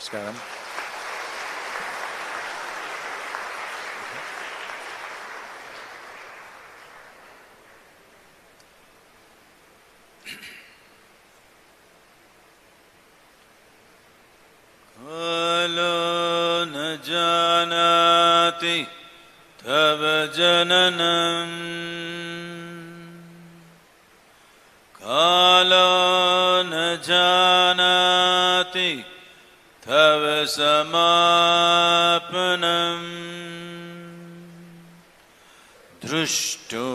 Namaskaram. Kalo na janati tava jananam Kalo na janati tava samapanam Drushto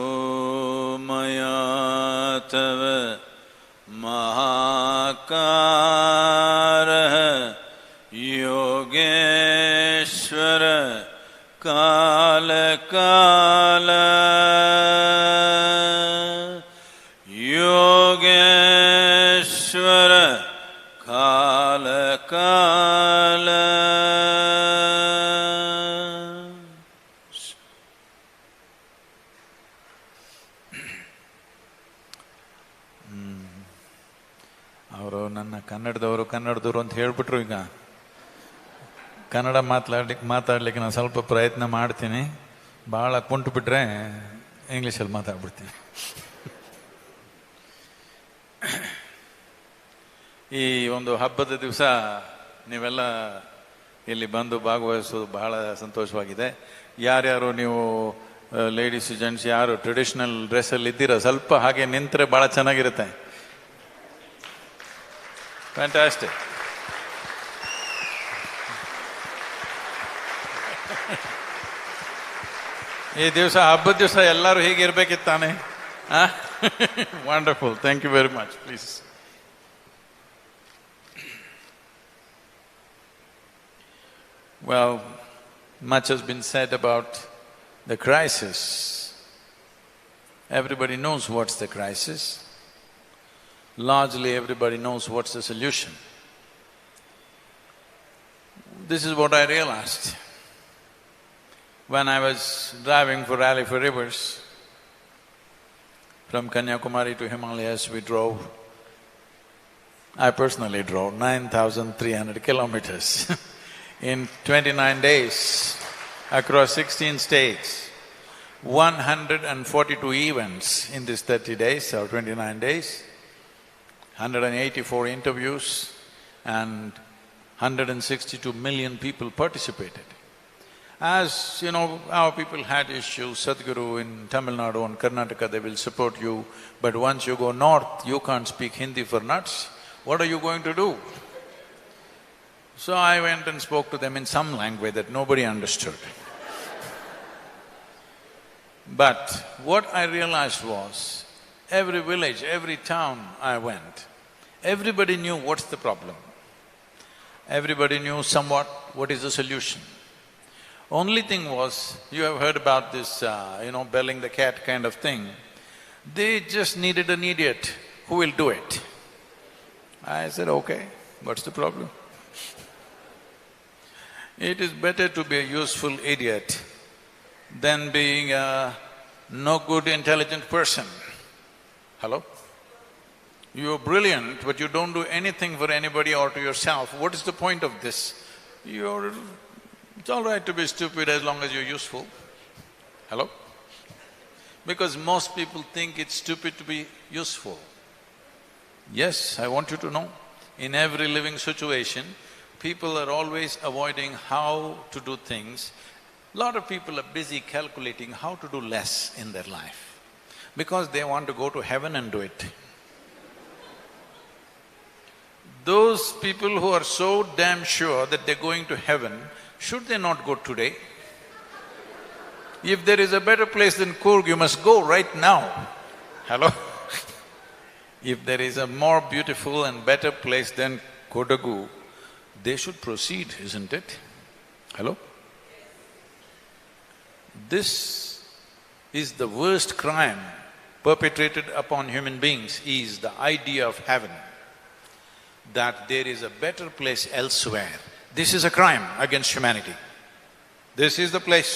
maya tava mahakara Yogeshwara kala kala Yogeshwara kala kala ಅವರು ನನ್ನ ಕನ್ನಡದವರು ಅಂತ ಹೇಳ್ಬಿಟ್ರು. ಈಗ ಕನ್ನಡ ಮಾತಾಡ್ಲಿಕ್ಕೆ ನಾನು ಸ್ವಲ್ಪ ಪ್ರಯತ್ನ ಮಾಡ್ತೀನಿ. ಭಾಳ ಕುಂಟು ಬಿಟ್ರೆ ಇಂಗ್ಲೀಷಲ್ಲಿ ಮಾತಾಡ್ಬಿಡ್ತೀನಿ. ಈ ಒಂದು ಹಬ್ಬದ ದಿವಸ ನೀವೆಲ್ಲ ಇಲ್ಲಿ ಬಂದು ಭಾಗವಹಿಸೋದು ಬಹಳ ಸಂತೋಷವಾಗಿದೆ. ಯಾರ್ಯಾರು ನೀವು ಲೇಡೀಸ್ ಜೆಂಟ್ಸ್ ಯಾರು ಟ್ರೆಡಿಷನಲ್ ಡ್ರೆಸ್ಸಲ್ಲಿ ಇದ್ದೀರಾ, ಸ್ವಲ್ಪ ಹಾಗೆ ನಿಂತರೆ ಭಾಳ ಚೆನ್ನಾಗಿರುತ್ತೆ. ಫ್ಯಾಂಟಾಸ್ಟಿಕ್. ಈ ದಿವಸ ಹಬ್ಬದ ದಿವಸ ಎಲ್ಲರೂ ಹೀಗೆ ಇರಬೇಕಿತ್ತಾನೆ. Wonderful. Thank you very much. Please. Well, much has been said about the crisis. Everybody knows what's the crisis. Largely everybody knows what's the solution. This is what I realized. When I was driving for Rally for Rivers, from Kanyakumari to Himalayas, we drove, I personally drove 9,300 kilometers in 29 days, across 16 states, 142 events in these 30 days or 29 days, 184 interviews, and 162 million people participated. As you know, our people had issues. Sadhguru in Tamil Nadu and Karnataka, they will support you, but once you go north, you can't speak Hindi for nuts. What are you going to do? So I went and spoke to them in some language that nobody understood. But what I realized was, every village, every town I went, everybody knew what's the problem. Everybody knew somewhat what is the solution. Only thing was, you have heard about this, belling the cat kind of thing. They just needed an idiot who will do it. I said, okay, what's the problem? It is better to be a useful idiot than being a no good intelligent person. Hello? You're brilliant, but you don't do anything for anybody or to yourself. What is the point of this? It's all right to be stupid as long as you're useful. Hello? Because most people think it's stupid to be useful. Yes, I want you to know, in every living situation, people are always avoiding how to do things. Lot of people are busy calculating how to do less in their life, because they want to go to heaven and do it. Those people who are so damn sure that they're going to heaven, should they not go today? If there is a better place than Coorg, you must go right now. Hello? If there is a more beautiful and better place than Kodagu, they should proceed, isn't it? Hello? This is the worst crime perpetrated upon human beings, is the idea of heaven, that there is a better place elsewhere. This is a crime against humanity. This is the place.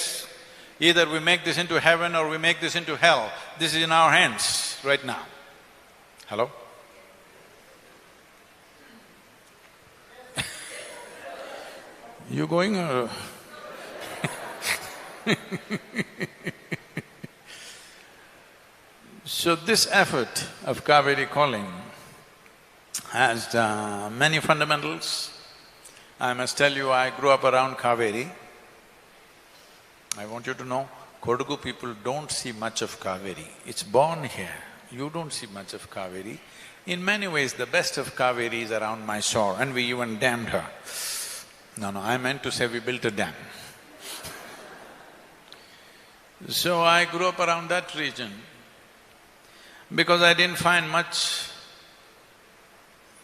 Either we make this into heaven or we make this into hell. This is in our hands right now. Hello? You going or… So this effort of Cauvery Calling has many fundamentals. I must tell you, I grew up around Cauvery. I want you to know, Kodagu people don't see much of Cauvery. It's born here. You don't see much of Cauvery. In many ways, the best of Cauvery is around Mysore, and we even dammed her. No, I meant to say we built a dam. So I grew up around that region. Because I didn't find much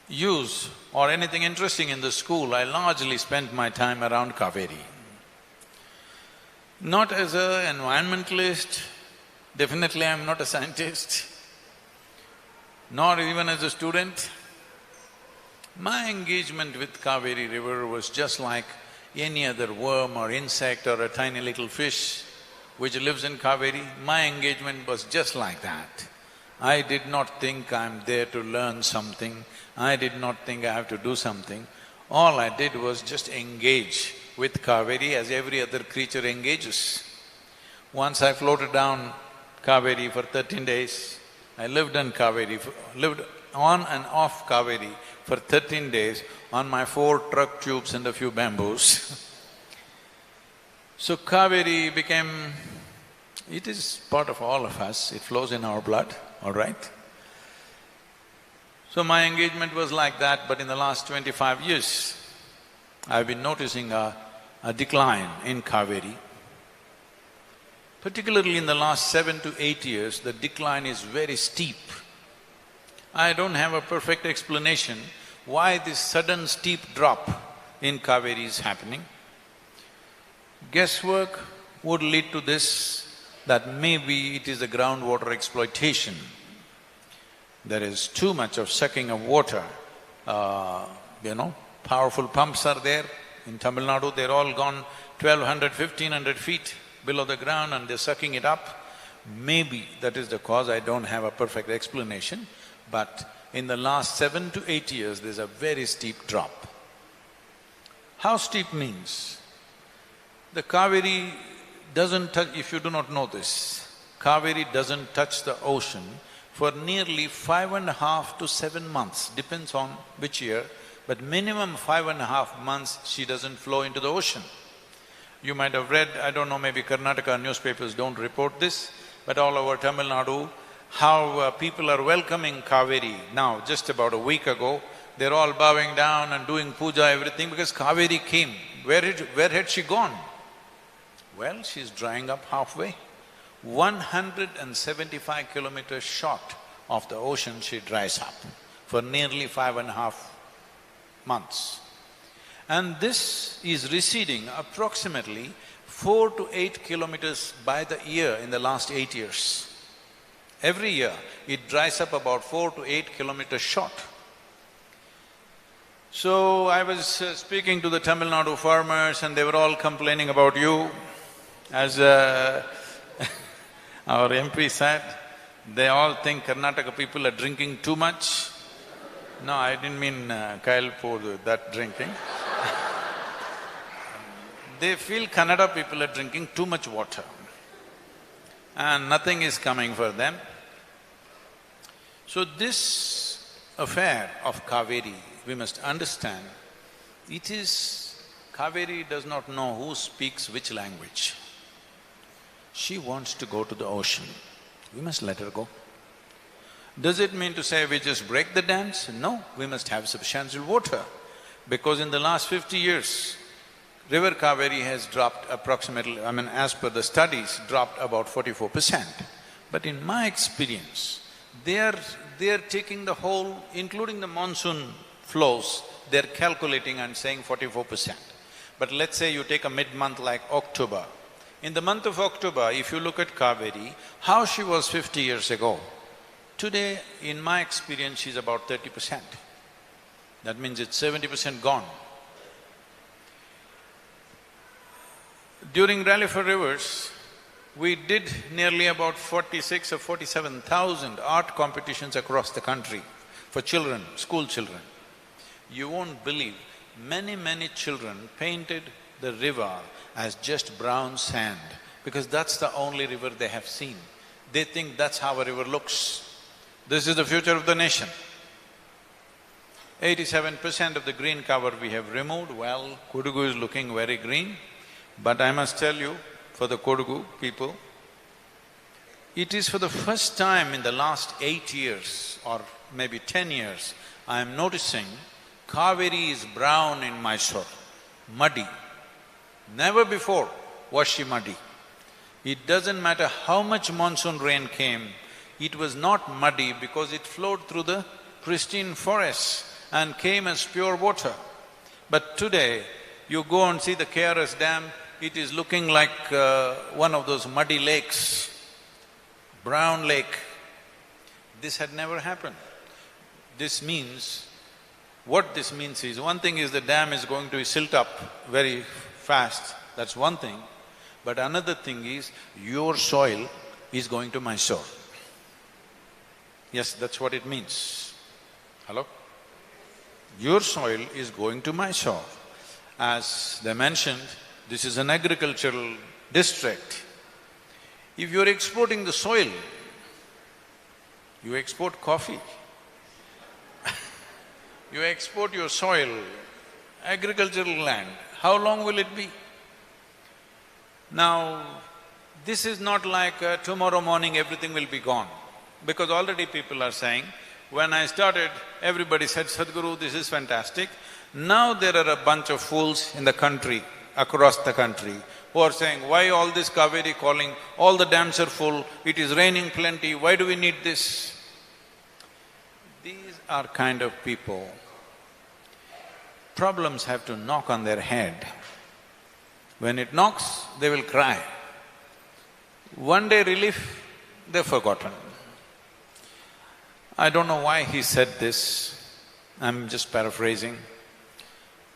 use or anything interesting in the school, I largely spent my time around Cauvery. Not as an environmentalist, definitely I'm not a scientist, nor even as a student. My engagement with Cauvery river was just like any other worm or insect or a tiny little fish which lives in Cauvery. My engagement was just like that. I did not think I'm there to learn something, I did not think I have to do something. All I did was just engage with Cauvery as every other creature engages. Once I floated down Cauvery for 13 days, I lived on and off Cauvery for 13 days on my 4 truck tubes and a few bamboos. So Cauvery became… it is part of all of us, it flows in our blood, all right? So my engagement was like that, but in the last 25 years, I've been noticing a decline in Cauvery. Particularly in the last 7 to 8 years, the decline is very steep. I don't have a perfect explanation why this sudden steep drop in Cauvery is happening. Guesswork would lead to this, that maybe it is the groundwater exploitation. There is too much of sucking of water. Powerful pumps are there. In Tamil Nadu, they're all gone 1,200, 1,500 feet below the ground and they're sucking it up. Maybe that is the cause, I don't have a perfect explanation, but in the last 7 to 8 years, there's a very steep drop. How steep means? The Cauvery doesn't touch… if you do not know this, Cauvery doesn't touch the ocean for nearly 5.5 to 7 months, depends on which year, but minimum 5.5 months she doesn't flow into the ocean. You might have read, I don't know, maybe Karnataka newspapers don't report this, but all over Tamil Nadu, how people are welcoming Cauvery. Now, just about a week ago, they're all bowing down and doing puja, everything, because Cauvery came. Where had she gone? Well, she's drying up halfway. 175 kilometers short of the ocean she dries up for nearly 5.5 months. And this is receding approximately 4 to 8 kilometers by the year in the last 8 years. Every year, it dries up about 4 to 8 kilometers short. So, I was speaking to the Tamil Nadu farmers and they were all complaining about you. As our MP said, they all think Karnataka people are drinking too much. No, I didn't mean Kailpur, that drinking. They feel Kannada people are drinking too much water and nothing is coming for them. So this affair of Cauvery, we must understand, it is… Cauvery does not know who speaks which language. She wants to go to the ocean, we must let her go. Does it mean to say we just break the dams? No, we must have substantial water. Because in the last 50 years, river Cauvery has dropped approximately… as per the studies, dropped about 44%. But in my experience, they are taking the whole, including the monsoon flows, they're calculating and saying 44%. But let's say you take a mid-month like October. In the month of October, if you look at Cauvery, how she was 50 years ago, today, in my experience, she's about 30%. That means it's 70% gone. During Rally for Rivers, we did nearly about 46 or 47,000 art competitions across the country for children, school children. You won't believe, many children painted the river as just brown sand because that's the only river they have seen. They think that's how a river looks. This is the future of the nation. 87% of the green cover we have removed. Well, Kodagu is looking very green, but I must tell you, for the Kodagu people, it is for the first time in the last 8 years or maybe 10 years, I am noticing Cauvery is brown in Mysore, muddy. Never before was she muddy. It doesn't matter how much monsoon rain came, it was not muddy because it flowed through the pristine forests and came as pure water. But today, you go and see the KRS dam, it is looking like one of those muddy lakes, brown lake. This had never happened. This means, what this means is, one thing is the dam is going to silt up very fast, that's one thing. But another thing is, your soil is going to Mysore. Yes, that's what it means. Hello? Your soil is going to Mysore. As they mentioned, this is an agricultural district. If you're exporting the soil, you export coffee. You export your soil, agricultural land, how long will it be? Now, this is not like tomorrow morning everything will be gone, because already people are saying, when I started, everybody said, Sadhguru, this is fantastic. Now there are a bunch of fools in the country, across the country, who are saying, why all this Cauvery Calling, all the dams are full, it is raining plenty, why do we need this? These are kind of people, problems have to knock on their head. When it knocks, they will cry. One day relief, they've forgotten. I don't know why he said this, I'm just paraphrasing,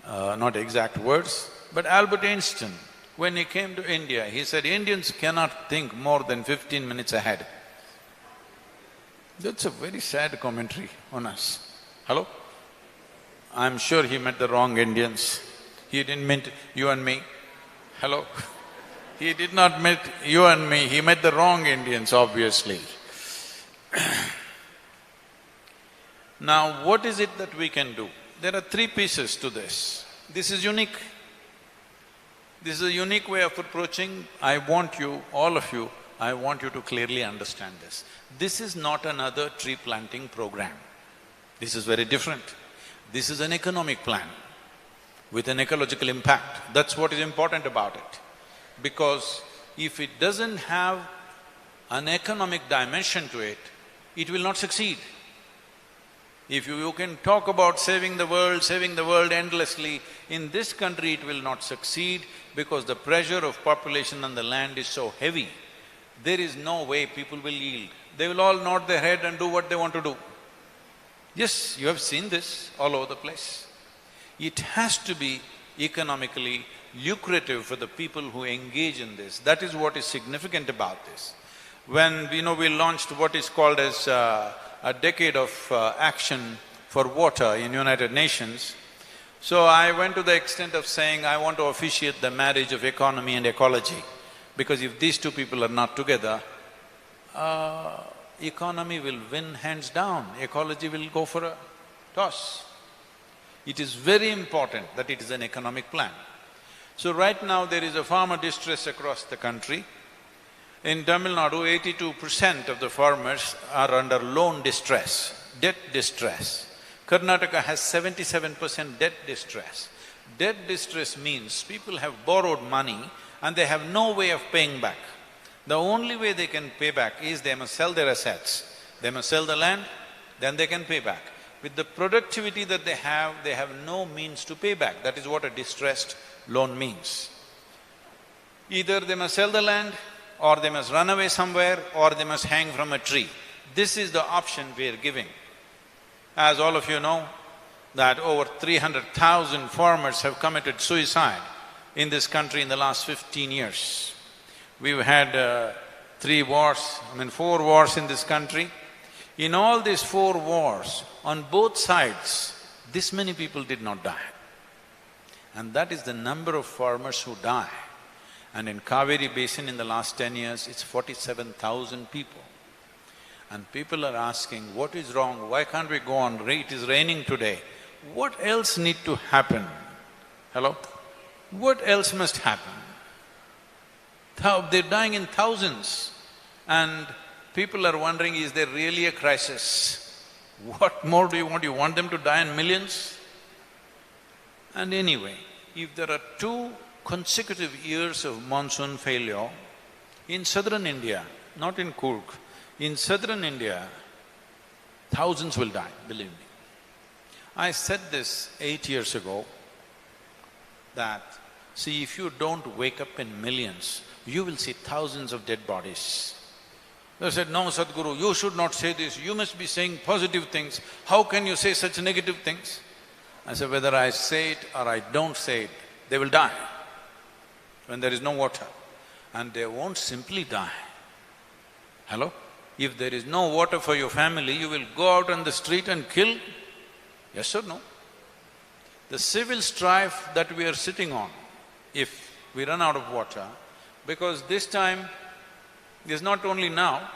not exact words, but Albert Einstein, when he came to India, he said, Indians cannot think more than 15 minutes ahead. That's a very sad commentary on us. Hello? I'm sure he met the wrong Indians. He didn't mean you and me. Hello? He did not meet you and me, he met the wrong Indians, obviously. Now, what is it that we can do? There are three pieces to this. This is unique. This is a unique way of approaching. I want you, all of you, I want you to clearly understand this. This is not another tree planting program. This is very different. This is an economic plan with an ecological impact. That's what is important about it. Because if it doesn't have an economic dimension to it, it will not succeed. If you can talk about saving the world endlessly, in this country it will not succeed because the pressure of population on the land is so heavy. There is no way people will yield. They will all nod their head and do what they want to do. Yes, you have seen this all over the place. It has to be economically lucrative for the people who engage in this. That is what is significant about this. When we launched what is called as a decade of action for water in United Nations, so I went to the extent of saying, I want to officiate the marriage of economy and ecology, because if these two people are not together, economy will win hands down, ecology will go for a toss. It is very important that it is an economic plan. So right now there is a farmer distress across the country. In Tamil Nadu, 82% of the farmers are under loan distress, debt distress. Karnataka has 77% debt distress. Debt distress means people have borrowed money and they have no way of paying back. The only way they can pay back is they must sell their assets. They must sell the land, then they can pay back. With the productivity that they have no means to pay back. That is what a distressed loan means. Either they must sell the land, or they must run away somewhere, or they must hang from a tree. This is the option we are giving. As all of you know, that over 300,000 farmers have committed suicide in this country in the last 15 years. We've had 4 wars in this country. In all these 4 wars, on both sides, this many people did not die. and that is the number of farmers who die. And in Cauvery Basin in the last 10 years, it's 47,000 people. And people are asking, what is wrong? Why can't we go on? It is raining today. What else need to happen? Hello? What else must happen? They're dying in thousands, and people are wondering, is there really a crisis? What more do you want? You want them to die in millions? And anyway, if there are 2 consecutive years of monsoon failure in southern India, not in Coorg, in southern India, thousands will die, believe me. I said this 8 years ago, that, see, if you don't wake up in millions, you will see thousands of dead bodies. They said, no, Sadhguru, you should not say this, you must be saying positive things. How can you say such negative things? I said, whether I say it or I don't say it, they will die when there is no water. And they won't simply die. Hello? If there is no water for your family, you will go out on the street and kill? Yes or no? The civil strife that we are sitting on, if we run out of water, because this time is not only now,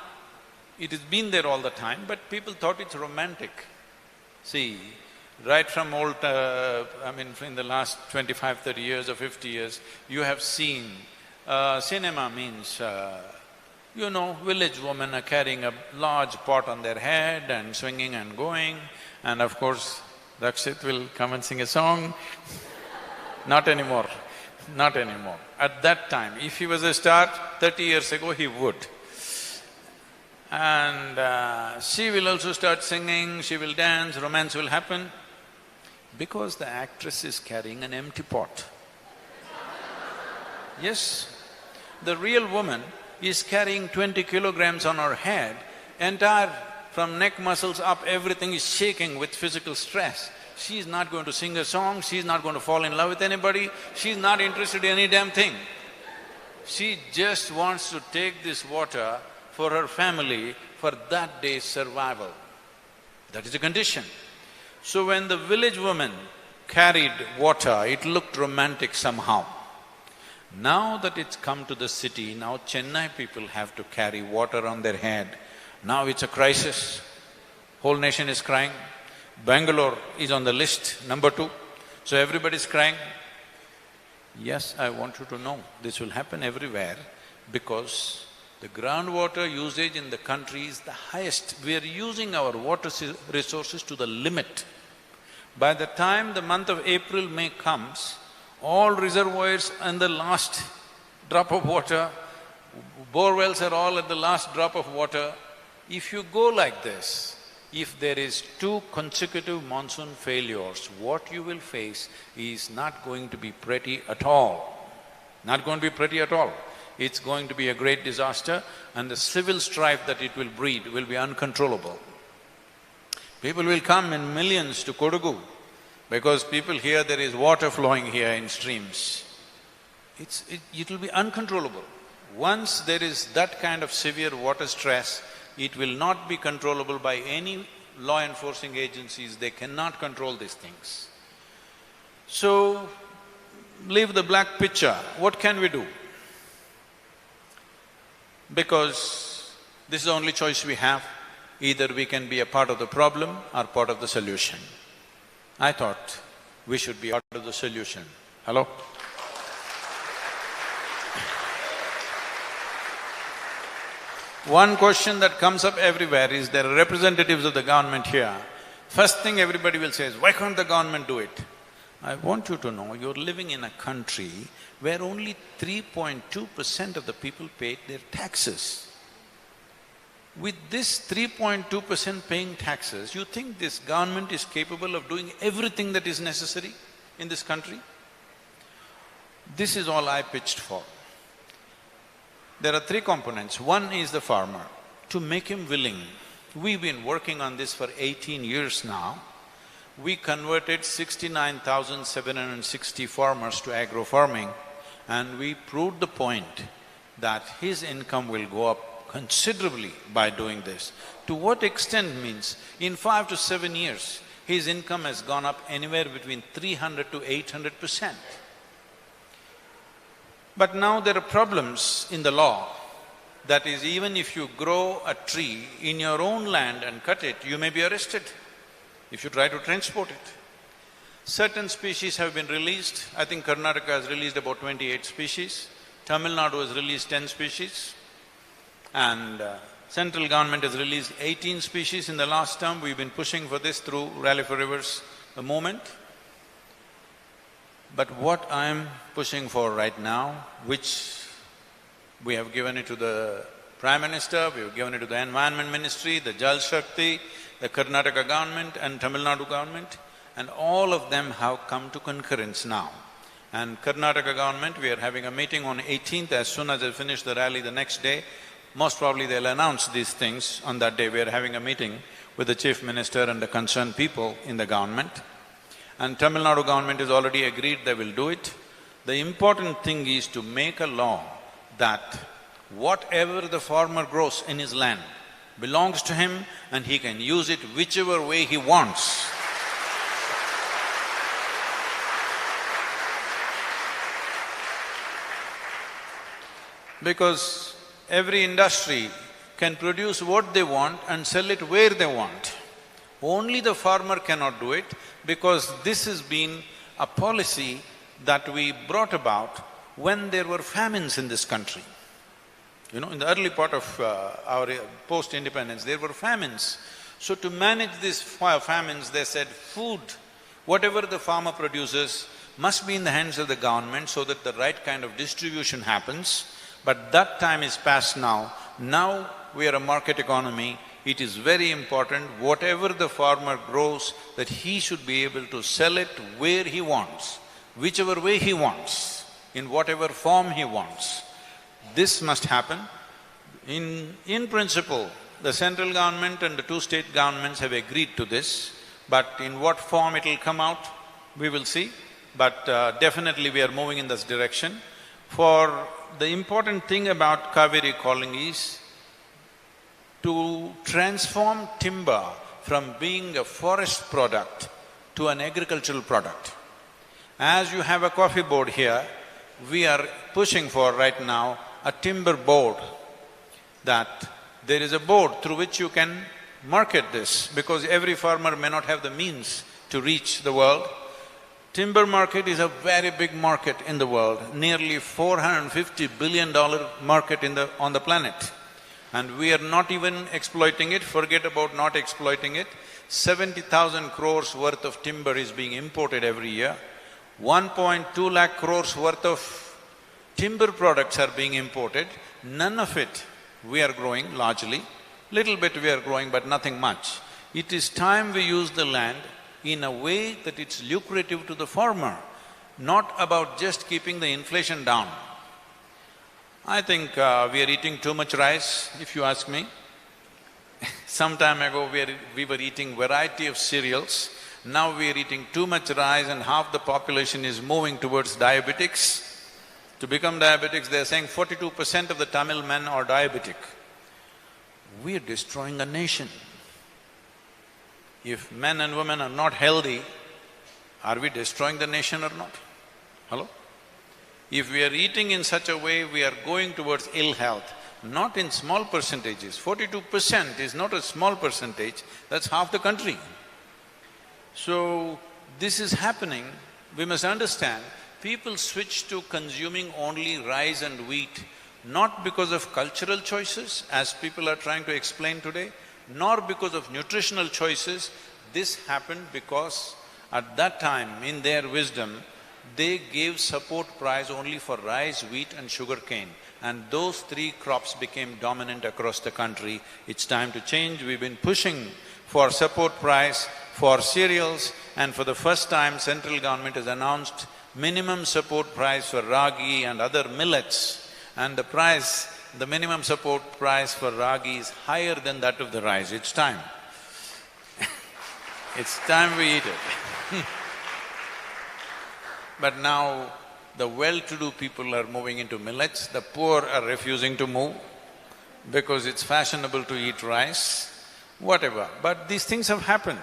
it has been there all the time, but people thought it's romantic. See, right from old… in the last 25, 30 years or 50 years, you have seen cinema means, village women are carrying a large pot on their head and swinging and going, and of course, Rakshit will come and sing a song. Not anymore, not anymore. At that time, if he was a star, 30 years ago, he would. And she will also start singing, she will dance, romance will happen, because the actress is carrying an empty pot. Yes, the real woman is carrying 20 kilograms on her head, entire… from neck muscles up, everything is shaking with physical stress. She's not going to sing a song, she's not going to fall in love with anybody, she's not interested in any damn thing. She just wants to take this water for her family, for that day's survival. That is the condition. So when the village woman carried water, it looked romantic somehow. Now that it's come to the city, now Chennai people have to carry water on their head. Now it's a crisis, whole nation is crying. Bangalore is on the list, number 2, so everybody's crying. Yes, I want you to know, this will happen everywhere because the groundwater usage in the country is the highest. We are using our water resources to the limit. By the time the month of April, May comes, all reservoirs and the last drop of water, bore wells are all at the last drop of water. If you go like this, if there is 2 consecutive monsoon failures, what you will face is not going to be pretty at all. Not going to be pretty at all. It's going to be a great disaster, and the civil strife that it will breed will be uncontrollable. People will come in millions to Kodagu because people hear there is water flowing here in streams. It will be uncontrollable. Once there is that kind of severe water stress, it will not be controllable by any law enforcing agencies, they cannot control these things. So, leave the black picture, what can we do? Because this is the only choice we have, either we can be a part of the problem or part of the solution. I thought we should be part of the solution. Hello? One question that comes up everywhere is, there are representatives of the government here. First thing everybody will say is, why can't the government do it? I want you to know, you're living in a country where only 3.2% of the people paid their taxes. With this 3.2% paying taxes, you think this government is capable of doing everything that is necessary in this country? This is all I pitched for. There are 3 components. One is the farmer, to make him willing. We've been working on this for 18 years now. We converted 69,760 farmers to agro-farming, and we proved the point that his income will go up considerably by doing this. To what extent means, in 5 to 7 years, his income has gone up anywhere between 300 to 800%. But now there are problems in the law. That is, even if you grow a tree in your own land and cut it, you may be arrested if you try to transport it. Certain species have been released. I think Karnataka has released about 28 species. Tamil Nadu has released 10 species. And central government has released 18 species in the last term. We've been pushing for this through Rally for Rivers, the movement. But what I'm pushing for right now, which we have given it to the Prime Minister, we have given it to the Environment Ministry, the Jal Shakti, the Karnataka government and Tamil Nadu government, and all of them have come to concurrence now. And Karnataka government, we are having a meeting on 18th, as soon as I finish the rally the next day, most probably they'll announce these things. On that day, we are having a meeting with the Chief Minister and the concerned people in the government. And Tamil Nadu government has already agreed they will do it. The important thing is to make a law that whatever the farmer grows in his land belongs to him and he can use it whichever way he wants. Because every industry can produce what they want and sell it where they want. Only the farmer cannot do it, because this has been a policy that we brought about when there were famines in this country. You know, in the early part of our post-independence, there were famines. So to manage these famines, they said food, whatever the farmer produces, must be in the hands of the government so that the right kind of distribution happens. But that time is past now. Now we are a market economy. It is very important, whatever the farmer grows, that he should be able to sell it where he wants, whichever way he wants, in whatever form he wants. This must happen. In principle, the central government and the two state governments have agreed to this, but in what form it'll come out, we will see. But definitely we are moving in this direction. For the important thing about Cauvery Calling is to transform timber from being a forest product to an agricultural product. As you have a coffee board here, we are pushing for right now a timber board, that there is a board through which you can market this, because every farmer may not have the means to reach the world. Timber market is a very big market in the world, nearly $450 billion market on the planet. And we are not even exploiting it, forget about not exploiting it. 70,000 crores worth of timber is being imported every year. 1.2 lakh crores worth of timber products are being imported. None of it we are growing largely. Little bit we are growing, but nothing much. It is time we use the land in a way that it's lucrative to the farmer, not about just keeping the inflation down. I think we are eating too much rice, if you ask me. Some time ago, we were eating variety of cereals. Now we are eating too much rice and half the population is moving towards diabetics. To become diabetics, they're saying 42% of the Tamil men are diabetic. We are destroying a nation. If men and women are not healthy, are we destroying the nation or not? Hello? If we are eating in such a way, we are going towards ill health, not in small percentages. 42% is not a small percentage, that's half the country. So, this is happening, we must understand, people switch to consuming only rice and wheat, not because of cultural choices, as people are trying to explain today, nor because of nutritional choices. This happened because at that time, in their wisdom, they gave support price only for rice, wheat and sugarcane, and those three crops became dominant across the country. It's time to change. We've been pushing for support price for cereals, and for the first time, central government has announced minimum support price for ragi and other millets, and the minimum support price for ragi is higher than that of the rice. It's time. It's time we eat it. But now, the well-to-do people are moving into millets, the poor are refusing to move because it's fashionable to eat rice, whatever. But these things have happened.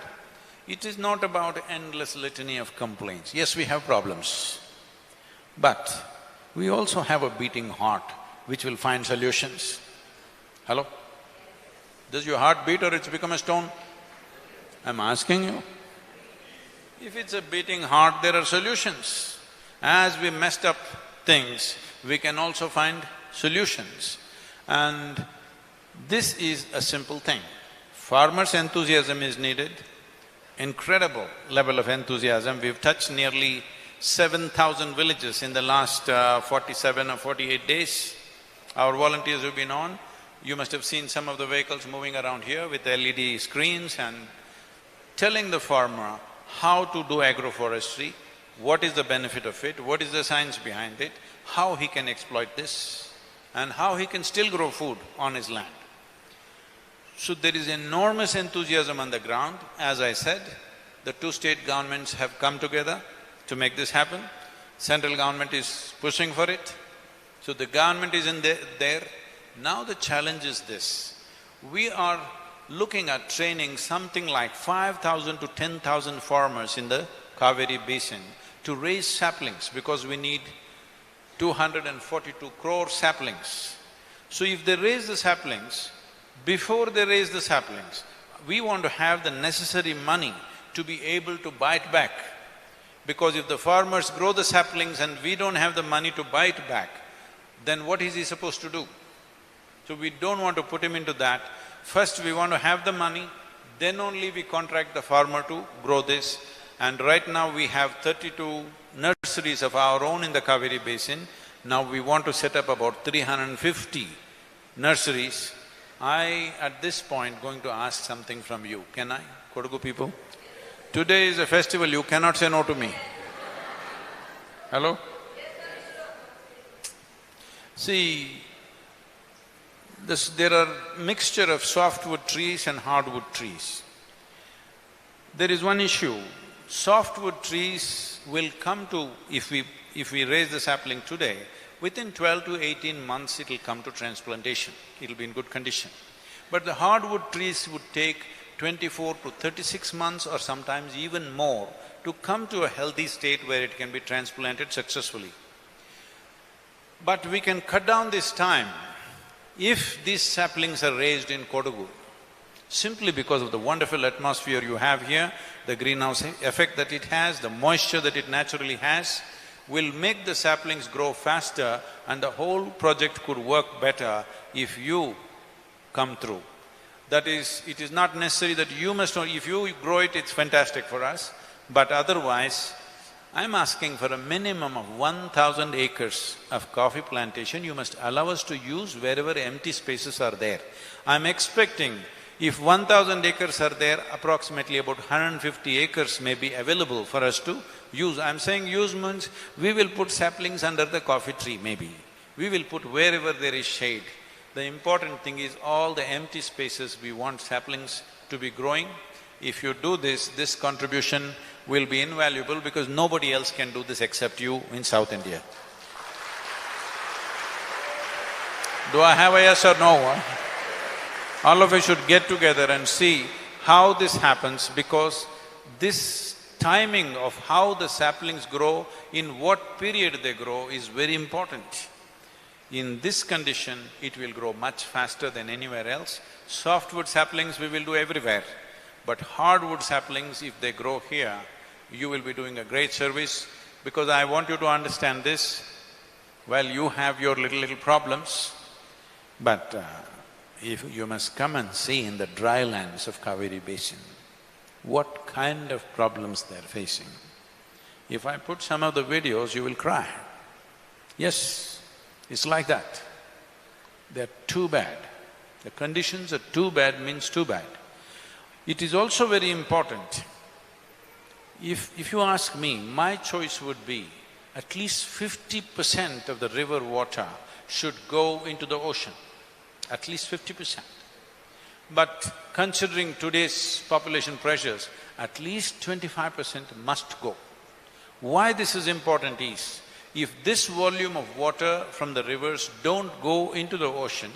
It is not about endless litany of complaints. Yes, we have problems, but we also have a beating heart which will find solutions. Hello? Does your heart beat or it's become a stone? I'm asking you. If it's a beating heart, there are solutions. As we messed up things, we can also find solutions. And this is a simple thing. Farmers' enthusiasm is needed, incredible level of enthusiasm. We've touched nearly 7,000 villages in the last 47 or 48 days. Our volunteers have been on. You must have seen some of the vehicles moving around here with LED screens and telling the farmer how to do agroforestry, what is the benefit of it, what is the science behind it, how he can exploit this, and how he can still grow food on his land. So there is enormous enthusiasm on the ground. As I said, the two state governments have come together to make this happen. Central government is pushing for it. So the government is in there. Now the challenge is this. We are looking at training something like 5,000 to 10,000 farmers in the Cauvery basin to raise saplings because we need 242 crore saplings. So if they raise the saplings, before they raise the saplings, we want to have the necessary money to be able to buy it back. Because if the farmers grow the saplings and we don't have the money to buy it back, then what is he supposed to do? So we don't want to put him into that. First we want to have the money, then only we contract the farmer to grow this. And right now we have 32 nurseries of our own in the Cauvery basin. Now we want to set up about 350 nurseries. At this point, going to ask something from you. Can I, Kodagu people? Today is a festival, you cannot say no to me. Hello? See, there are mixture of softwood trees and hardwood trees. There is one issue, softwood trees will come to… if we raise the sapling today, within 12 to 18 months it'll come to transplantation, it'll be in good condition. But the hardwood trees would take 24 to 36 months or sometimes even more to come to a healthy state where it can be transplanted successfully. But we can cut down this time if these saplings are raised in Kodagu, simply because of the wonderful atmosphere you have here, the greenhouse effect that it has, the moisture that it naturally has, will make the saplings grow faster and the whole project could work better if you come through. That is, it is not necessary that you must… if you grow it, it's fantastic for us, but otherwise, I'm asking for a minimum of 1,000 acres of coffee plantation you must allow us to use wherever empty spaces are there. I'm expecting if 1,000 acres are there, approximately about 150 acres may be available for us to use. I'm saying use means we will put saplings under the coffee tree maybe. We will put wherever there is shade. The important thing is all the empty spaces we want saplings to be growing. If you do this, this contribution will be invaluable because nobody else can do this except you in South India. Do I have a yes or no? All of us should get together and see how this happens because this timing of how the saplings grow, in what period they grow is very important. In this condition, it will grow much faster than anywhere else. Softwood saplings we will do everywhere, but hardwood saplings, if they grow here, you will be doing a great service because I want you to understand this. Well, you have your little problems, but if you must come and see in the dry lands of Cauvery basin, what kind of problems they're facing. If I put some of the videos, you will cry. Yes, it's like that. They're too bad. The conditions are too bad means too bad. It is also very important. If you ask me, my choice would be at least 50% of the river water should go into the ocean, at least 50%. But considering today's population pressures, at least 25% must go. Why this is important is, if this volume of water from the rivers don't go into the ocean,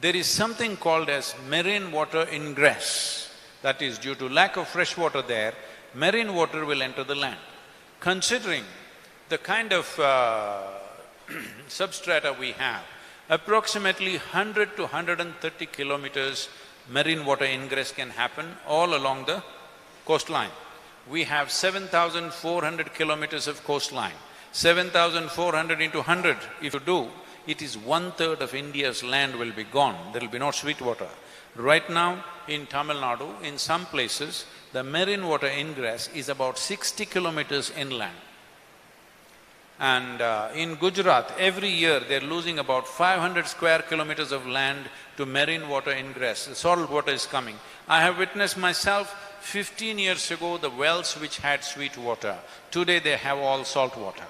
there is something called as marine water ingress. that is due to lack of fresh water there, marine water will enter the land. Considering the kind of substrata we have, approximately 100 to 130 kilometers marine water ingress can happen all along the coastline. We have 7,400 kilometers of coastline. 7,400 into 100, if you do, it is 1/3 of India's land will be gone, there will be no sweet water. Right now, in Tamil Nadu, in some places, the marine water ingress is about 60 kilometers inland. And in Gujarat, every year they're losing about 500 square kilometers of land to marine water ingress. Salt water is coming. I have witnessed myself, 15 years ago, the wells which had sweet water, today they have all salt water.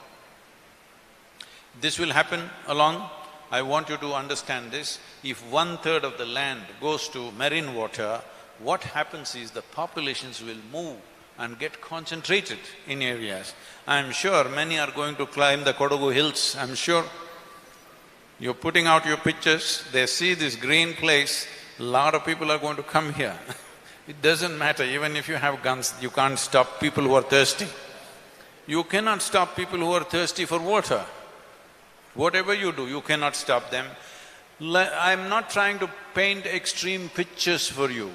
This will happen along, I want you to understand this, if 1/3 of the land goes to marine water, what happens is the populations will move and get concentrated in areas. I'm sure many are going to climb the Kodagu hills, I'm sure. You're putting out your pictures, they see this green place, lot of people are going to come here. It doesn't matter, even if you have guns, you can't stop people who are thirsty. You cannot stop people who are thirsty for water. Whatever you do, you cannot stop them. I'm not trying to paint extreme pictures for you.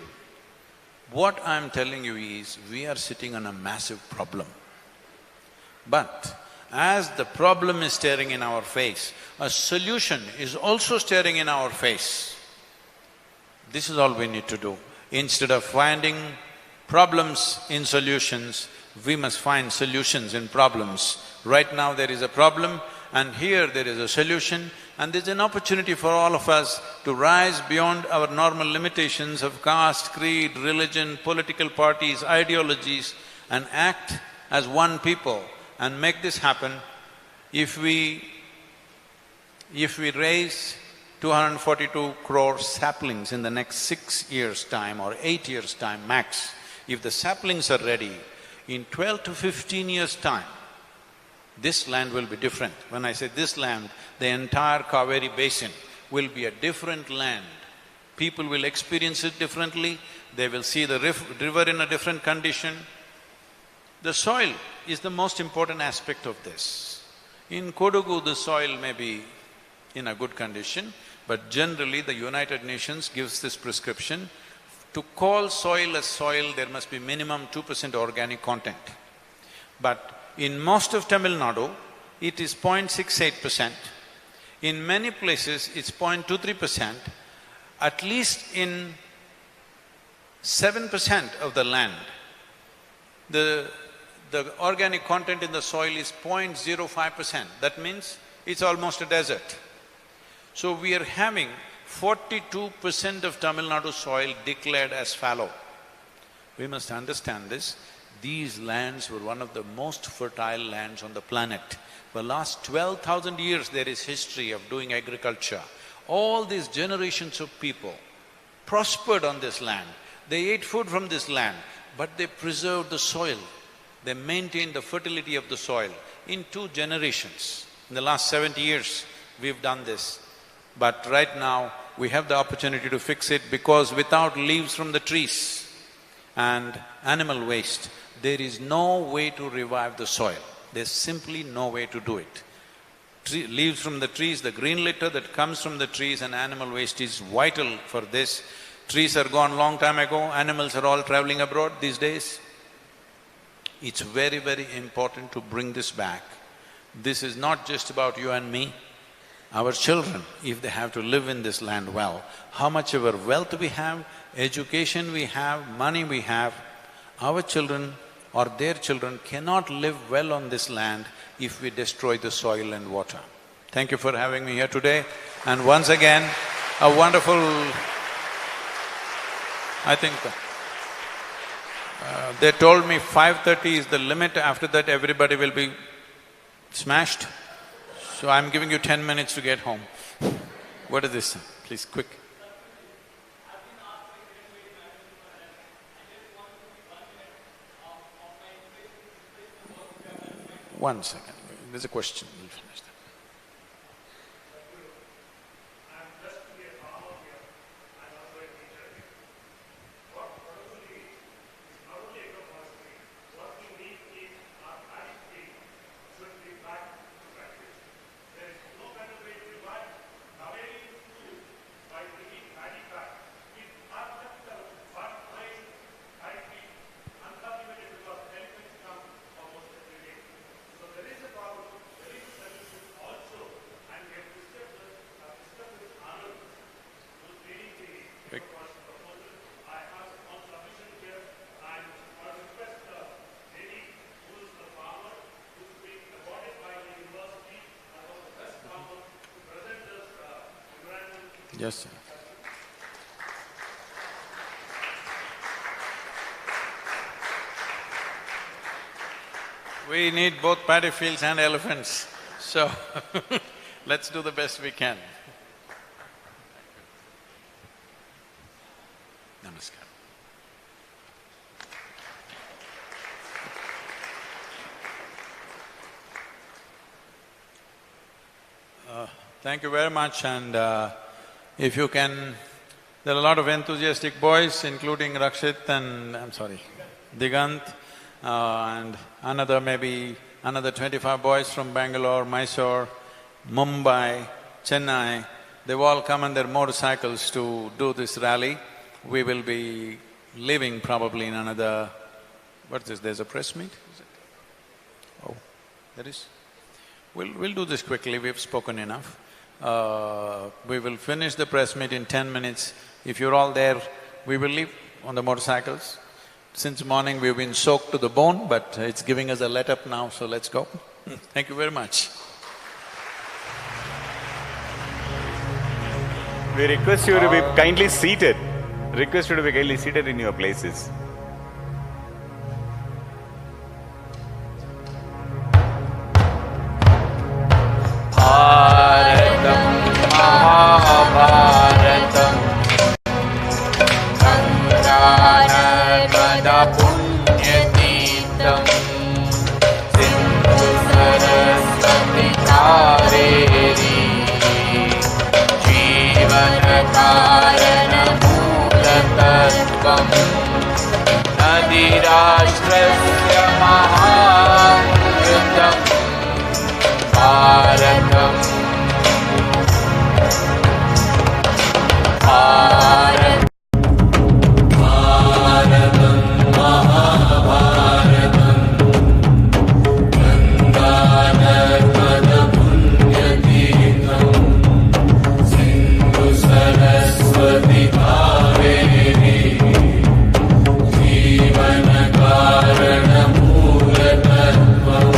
What I'm telling you is, we are sitting on a massive problem. But as the problem is staring in our face, a solution is also staring in our face. This is all we need to do. Instead of finding problems in solutions, we must find solutions in problems. Right now there is a problem, and here there is a solution, and there's an opportunity for all of us to rise beyond our normal limitations of caste, creed, religion, political parties, ideologies, and act as one people and make this happen. If we raise 242 crore saplings in the next 6 years' time or 8 years' time max, if the saplings are ready, in 12 to 15 years' time, this land will be different. When I say this land, the entire Cauvery basin will be a different land. People will experience it differently, they will see the river in a different condition. The soil is the most important aspect of this. In Kodagu, the soil may be in a good condition, but generally the United Nations gives this prescription. To call soil as soil, there must be minimum 2% organic content. But in most of Tamil Nadu, it is 0.68%. In many places, it's 0.23%. At least in 7% of the land, the organic content in the soil is 0.05%. That means it's almost a desert. So we are having 42% of Tamil Nadu soil declared as fallow. We must understand this. These lands were one of the most fertile lands on the planet. For the last 12,000 years, there is history of doing agriculture. All these generations of people prospered on this land. They ate food from this land, but they preserved the soil. They maintained the fertility of the soil in 2 generations. In the last 70 years, we've done this. But right now, we have the opportunity to fix it, because without leaves from the trees and animal waste, there is no way to revive the soil. There's simply no way to do it. Leaves from the trees, the green litter that comes from the trees and animal waste is vital for this. Trees are gone long time ago, animals are all traveling abroad these days. It's very, very important to bring this back. This is not just about you and me. Our children, if they have to live in this land well, how much ever wealth we have, education we have, money we have, our children or their children cannot live well on this land if we destroy the soil and water. Thank you for having me here today, and once again, a wonderful… I think they told me 5:30 is the limit, after that everybody will be smashed. So I'm giving you 10 minutes to get home. What is this? Please, quick. One second, there's a question, we'll finish that. I'm just to be a farmer here, I'm also a teacher here. What probably Yes, sir. We need both paddy fields and elephants, so let's do the best we can. Namaskar. Thank you very much, and if you can… There are a lot of enthusiastic boys, including Rakshit and… Digant, and another 25 boys from Bangalore, Mysore, Mumbai, Chennai. They've all come on their motorcycles to do this rally. We will be leaving probably in another… What's this, there's a press meet, is it? Oh, there is? We'll do this quickly, we've spoken enough. We will finish the press meet in 10 minutes. If you're all there, we will leave on the motorcycles. Since morning we've been soaked to the bone, but it's giving us a let-up now, so let's go. Thank you very much. We request you to be kindly seated. Request you to be kindly seated in your places. Bharatam Mahabharatam Ganganarmada Punyatirtham Sindhu Saraswati Kaveri Jivana Karana Moolatattvam Nadirashtrasya Mahamritam Bharatam Bharatam Bharatam Mahabharatam Ganganarmada Punyatirtham Sindhu Saraswati Kaveri Jivana Karana Moolatattvam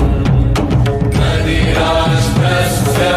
Nadirashtrasya